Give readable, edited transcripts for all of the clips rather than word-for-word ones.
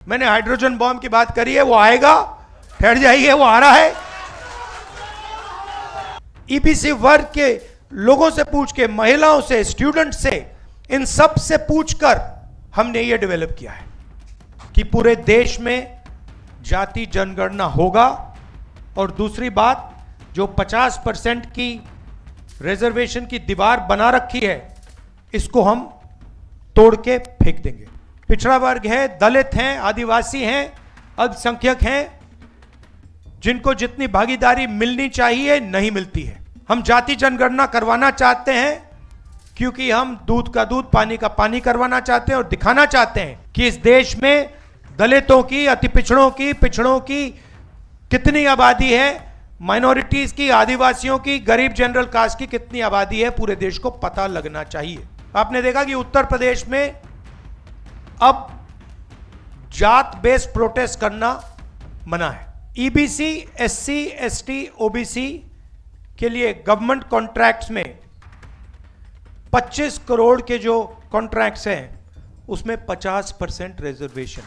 मैंने hydrogen bomb की बात करी है, वो आएगा, ठहर जाइए, वो आ रहा है। ईबीसी वर्ग के लोगों से पूछ के, महिलाओं से, स्टूडेंट से, इन सब से पूछकर हमने ये डेवलप किया है कि पूरे देश में जाति जनगणना होगा। और दूसरी बात, जो 50% की रिजर्वेशन की दीवार बना रखी है, इसको हम तोड़ के फेंक देंगे। पिछड़ा वर्ग है, दलित हैं, आदिवासी हैं, अल्पसंख्यक हैं, जिनको जितनी भागीदारी मिलनी चाहिए नहीं मिलती है। हम जाति जनगणना करवाना चाहते हैं क्योंकि हम दूध का दूध, पानी का पानी करवाना चाहते हैं और दिखाना चाहते हैं कि इस देश में दलितों की, अति पिछड़ों की कितनी आबादी है, माइनॉरिटीज की, आदिवासियों की, गरीब जनरल कास्ट की कितनी आबादी है, पूरे देश को पता लगना चाहिए। आपने देखा कि उत्तर प्रदेश में अब जात बेस्ड प्रोटेस्ट करना मना है। ईबीसी, एससी, एसटी, ओबीसी के लिए गवर्नमेंट कॉन्ट्रैक्ट्स में 25 करोड़ के जो कॉन्ट्रैक्ट्स हैं, उसमें 50% रिजर्वेशन।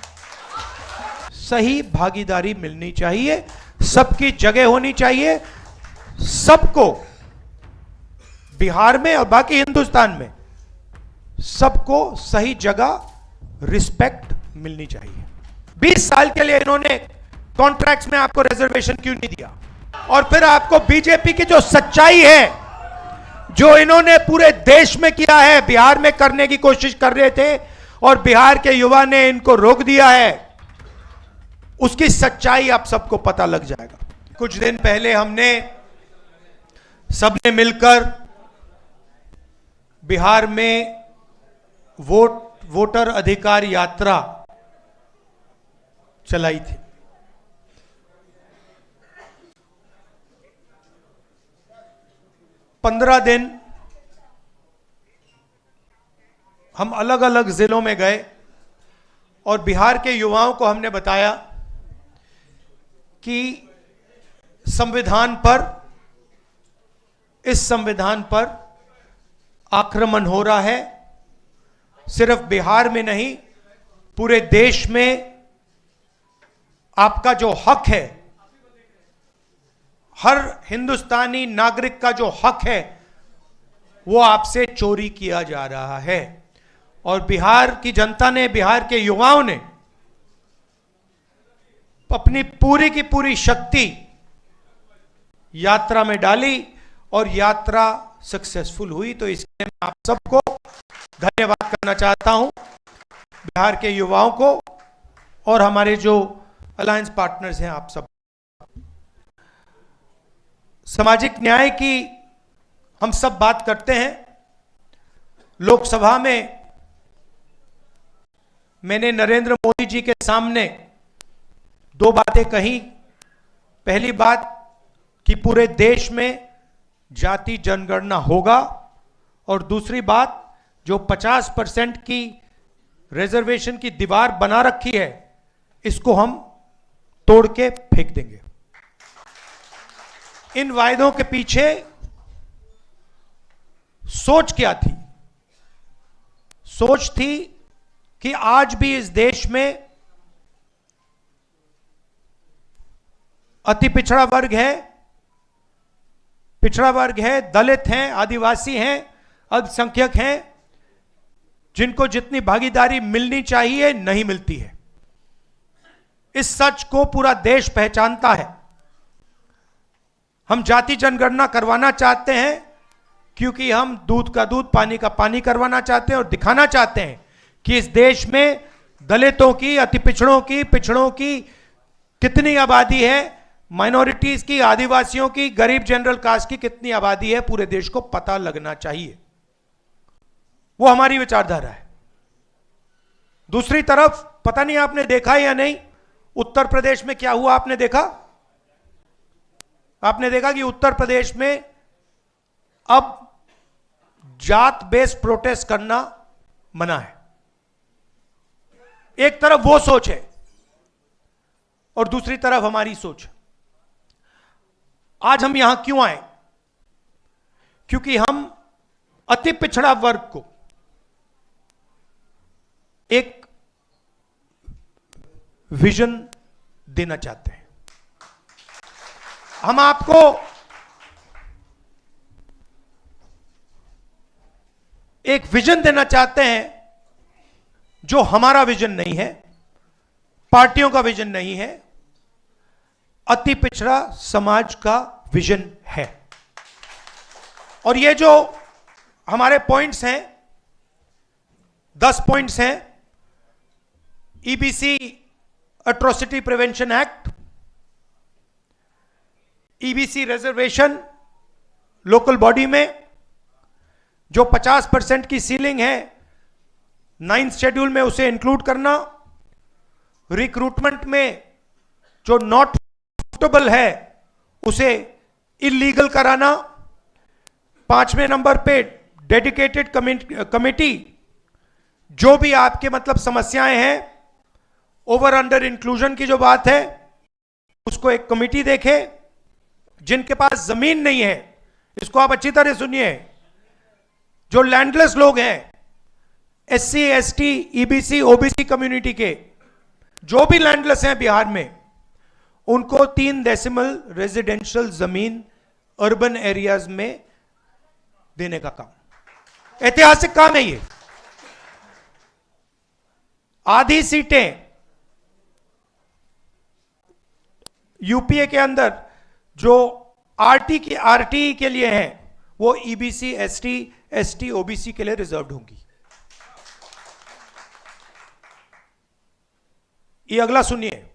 सही भागीदारी मिलनी चाहिए, सबकी जगह होनी चाहिए, सबको बिहार में और बाकी हिंदुस्तान में सबको सही जगह रिस्पेक्ट मिलनी चाहिए। 20 साल के लिए इन्होंने कॉन्ट्रैक्ट्स में आपको रिजर्वेशन क्यों नहीं दिया? और फिर आपको बीजेपी की जो सच्चाई है, जो इन्होंने पूरे देश में किया है, बिहार में करने की कोशिश कर रहे थे और बिहार के युवा ने इनको रोक दिया है, उसकी सच्चाई आप सबको पता लग जाएगा। कुछ दिन पहले हमने सबने मिलकर बिहार में वोटर अधिकार यात्रा चलाई थी। पंद्रह दिन हम अलग अलग जिलों में गए और बिहार के युवाओं को हमने बताया कि इस संविधान पर आक्रमण हो रहा है। सिर्फ बिहार में नहीं, पूरे देश में आपका जो हक है, हर हिंदुस्तानी नागरिक का जो हक है, वो आपसे चोरी किया जा रहा है। और बिहार की जनता ने, बिहार के युवाओं ने अपनी पूरी की पूरी शक्ति यात्रा में डाली और यात्रा सक्सेसफुल हुई। तो इसके लिए मैं आप सबको धन्यवाद करना चाहता हूं, बिहार के युवाओं को और हमारे जो अलायंस पार्टनर्स हैं, आप सब। सामाजिक न्याय की हम सब बात करते हैं। लोकसभा में मैंने नरेंद्र मोदी जी के सामने दो बातें कही। पहली बात कि पूरे देश में जाति जनगणना होगा, और दूसरी बात, जो 50% की रिजर्वेशन की दीवार बना रखी है, इसको हम तोड़ के फेंक देंगे। इन वायदों के पीछे सोच क्या थी? सोच थी कि आज भी इस देश में अति पिछड़ा वर्ग है, दलित हैं, आदिवासी हैं, अल्पसंख्यक हैं, जिनको जितनी भागीदारी मिलनी चाहिए नहीं मिलती है। इस सच को पूरा देश पहचानता है। हम जाति जनगणना करवाना चाहते हैं क्योंकि हम दूध का दूध, पानी का पानी करवाना चाहते हैं और दिखाना चाहते हैं कि इस देश में दलितों की, अति पिछड़ों की कितनी आबादी है, माइनॉरिटीज की, आदिवासियों की, गरीब जनरल कास्ट की कितनी आबादी है, पूरे देश को पता लगना चाहिए। वो हमारी विचारधारा है। दूसरी तरफ, पता नहीं आपने देखा या नहीं, उत्तर प्रदेश में क्या हुआ? आपने देखा कि उत्तर प्रदेश में अब जात बेस्ड प्रोटेस्ट करना मना है। एक तरफ वो सोच है और दूसरी तरफ हमारी सोच। आज हम यहां क्यों आए? क्योंकि हम अति पिछड़ा वर्ग को एक विजन देना चाहते हैं। हम आपको एक विजन देना चाहते हैं जो हमारा विजन नहीं है, पार्टियों का विजन नहीं है, अति पिछड़ा समाज का विजन है। और ये जो हमारे पॉइंट्स हैं, 10 पॉइंट्स हैं। EBC atrocity prevention act, EBC reservation local body में जो 50% की सीलिंग है 9th शेड्यूल में उसे इंक्लूड करना, रिक्रूटमेंट में जो नॉट सूटेबल है उसे इलीगल कराना, 5वें नंबर पे डेडिकेटेड कमेटी, जो भी आपके मतलब समस्याएं हैं, ओवर अंडर इंक्लूजन की जो बात है उसको एक कमेटी देखे। जिनके पास जमीन नहीं है, इसको आप अच्छी तरह सुनिए, जो लैंडलेस लोग हैं, SC, ST, EBC, OBC community के जो भी लैंडलेस हैं बिहार में, उनको 3 डेसिमल रेजिडेंशियल जमीन अर्बन एरियाज में देने का काम, ऐतिहासिक काम है ये। आधी सीटें यूपीए के अंदर जो आरटी के लिए हैं वो ईबीसी, एसटी, एसटी, ओबीसी के लिए रिजर्व्ड होंगी। ये अगला सुनिए,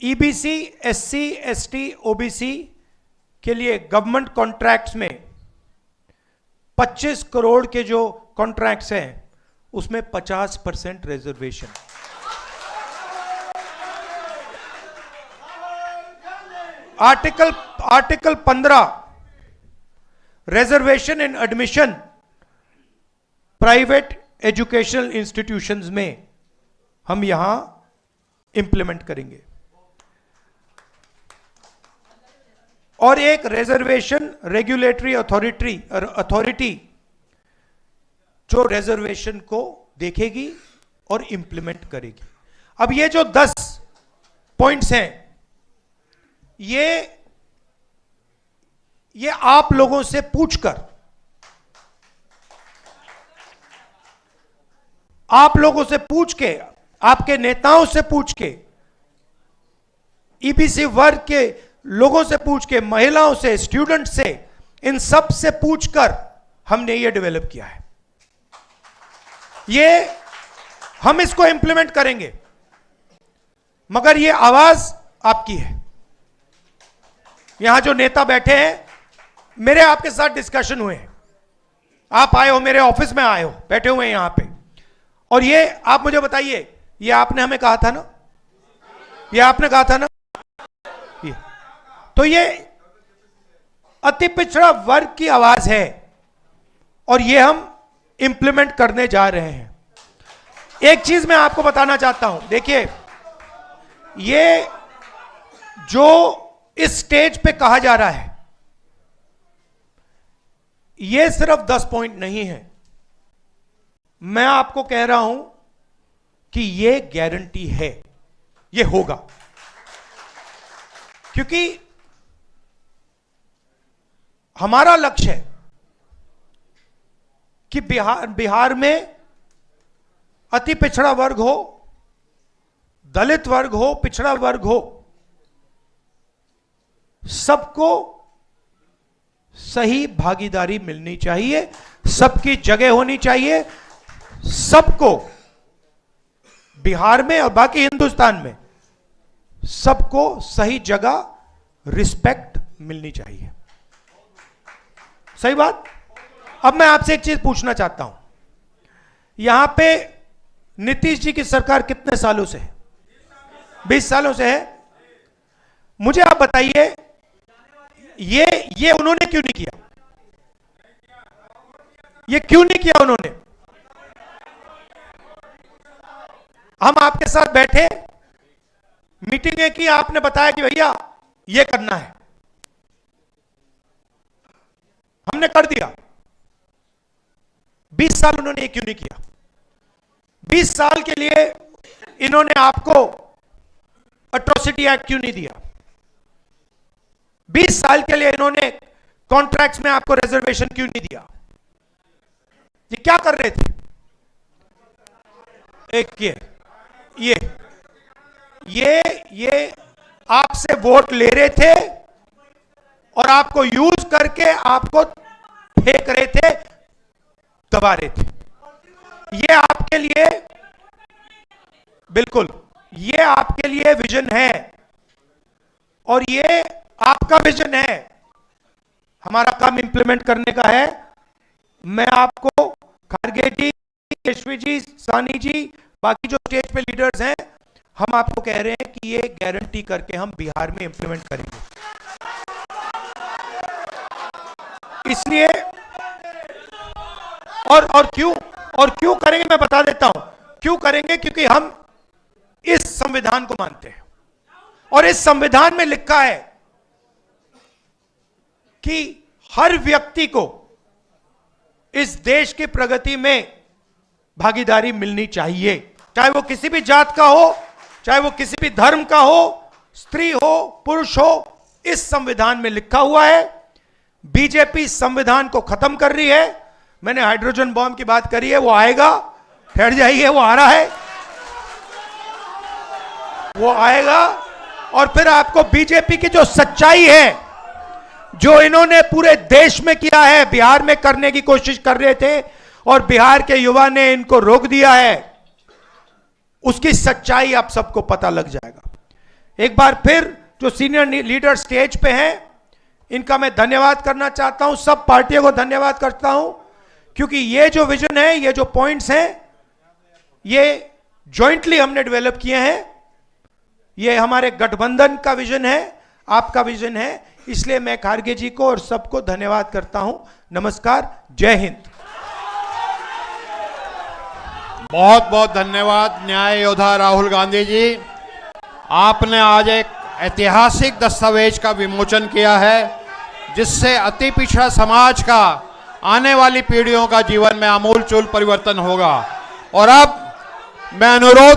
ईबीसी, एससी, एसटी, ओबीसी के लिए गवर्नमेंट कॉन्ट्रैक्ट्स में 25 करोड़ के जो कॉन्ट्रैक्ट्स हैं उसमें 50% रिजर्वेशन। आर्टिकल 15 रिजर्वेशन इन एडमिशन प्राइवेट एजुकेशनल इंस्टीट्यूशंस में हम यहां इंप्लीमेंट करेंगे। और एक रिजर्वेशन रेगुलेटरी अथॉरिटी जो रिजर्वेशन को देखेगी और इंप्लीमेंट करेगी। अब ये जो 10 पॉइंट्स हैं, ये आप लोगों से पूछकर, आप लोगों से पूछ के, आपके नेताओं से पूछ के, ईबीसी वर्ग के लोगों से पूछ के, महिलाओं से, स्टूडेंट से, इन सब से पूछकर हमने ये डेवलप किया है। ये हम इसको इंप्लीमेंट करेंगे, मगर ये आवाज आपकी है। यहां जो नेता बैठे हैं, मेरे आपके साथ डिस्कशन हुए हैं, आप आए हो, मेरे ऑफिस में आए हो, बैठे हुए हैं यहां पे, और ये आप मुझे बताइए, ये आपने हमें कहा था ना, ये आपने कहा था ना, ये तो ये अति पिछड़ा वर्ग की आवाज है और ये हम इंप्लीमेंट करने जा रहे हैं। एक चीज मैं आपको बताना चाहता हूं, देखिए, ये जो इस स्टेज पे कहा जा रहा है, ये सिर्फ 10 पॉइंट नहीं है। मैं आपको कह रहा हूं कि ये गारंटी है, ये होगा, क्योंकि हमारा लक्ष्य है कि बिहार में अति पिछड़ा वर्ग हो, दलित वर्ग हो, पिछड़ा वर्ग हो, सबको सही भागीदारी मिलनी चाहिए, सबकी जगह होनी चाहिए, सबको बिहार में और बाकी हिंदुस्तान में सबको सही जगह रिस्पेक्ट मिलनी चाहिए। सही बात। अब मैं आपसे एक चीज पूछना चाहता हूं, यहां पे नीतीश जी की सरकार कितने सालों से है? 20 सालों से है। मुझे आप बताइए, ये उन्होंने क्यों नहीं किया? ये क्यों नहीं किया उन्होंने? हम आपके साथ बैठे, मीटिंगें की, आपने बताया कि भैया ये करना है, हमने कर दिया। 20 साल उन्होंने ये क्यों नहीं किया? 20 साल के लिए इन्होंने आपको अट्रोसिटी एक्ट क्यों नहीं दिया? 20 साल के लिए इन्होंने कॉन्ट्रैक्ट्स में आपको रिजर्वेशन क्यों नहीं दिया? ये क्या कर रहे थे? एक ये आपसे वोट ले रहे थे और आपको यूज करके आपको फेंक रहे थे, दबा रहे थे। ये आपके लिए, बिल्कुल ये आपके लिए विजन है और ये आपका विजन है। हमारा काम इंप्लीमेंट करने का है। मैं आपको खारगे जी, केशवी जी, सानी जी, बाकी जो स्टेज पे लीडर्स हैं, हम आपको कह रहे हैं कि ये गारंटी करके हम बिहार में इंप्लीमेंट करेंगे। इसलिए और क्यों करेंगे, मैं बता देता हूं क्यों करेंगे। क्योंकि हम इस संविधान को मानते हैं और इस संविधान में लिखा है कि हर व्यक्ति को इस देश की प्रगति में भागीदारी मिलनी चाहिए, चाहे वो किसी भी जात का हो, चाहे वो किसी भी धर्म का हो, स्त्री हो, पुरुष हो। इस संविधान में लिखा हुआ है। बीजेपी संविधान को खत्म कर रही है। मैंने हाइड्रोजन बॉम्ब की बात करी है, वो आएगा, ठहर जाइए, वो आ रहा है, वो आएगा। और फिर आपको बीजेपी की जो सच्चाई है, जो इन्होंने पूरे देश में किया है, बिहार में करने की कोशिश कर रहे थे और बिहार के युवा ने इनको रोक दिया है, उसकी सच्चाई आप सबको पता लग जाएगा। एक बार फिर जो सीनियर लीडर स्टेज पे हैं, इनका मैं धन्यवाद करना चाहता हूं। सब पार्टियों को धन्यवाद करता हूं, क्योंकि ये जो विजन है, ये जो पॉइंट्स हैं, ये जॉइंटली हमने डेवलप किए हैं। ये हमारे गठबंधन का विजन है, आपका विजन है। इसलिए मैं खारगे जी को और सबको धन्यवाद करता हूं। नमस्कार, जय हिंद। बहुत बहुत धन्यवाद न्याय योद्धा राहुल गांधी जी। आपने आज एक ऐतिहासिक दस्तावेज का विमोचन किया है, जिससे अति पिछड़ा समाज का आने वाली पीढ़ियों का जीवन में आमूल चूल परिवर्तन होगा। और अब मैं अनुरोध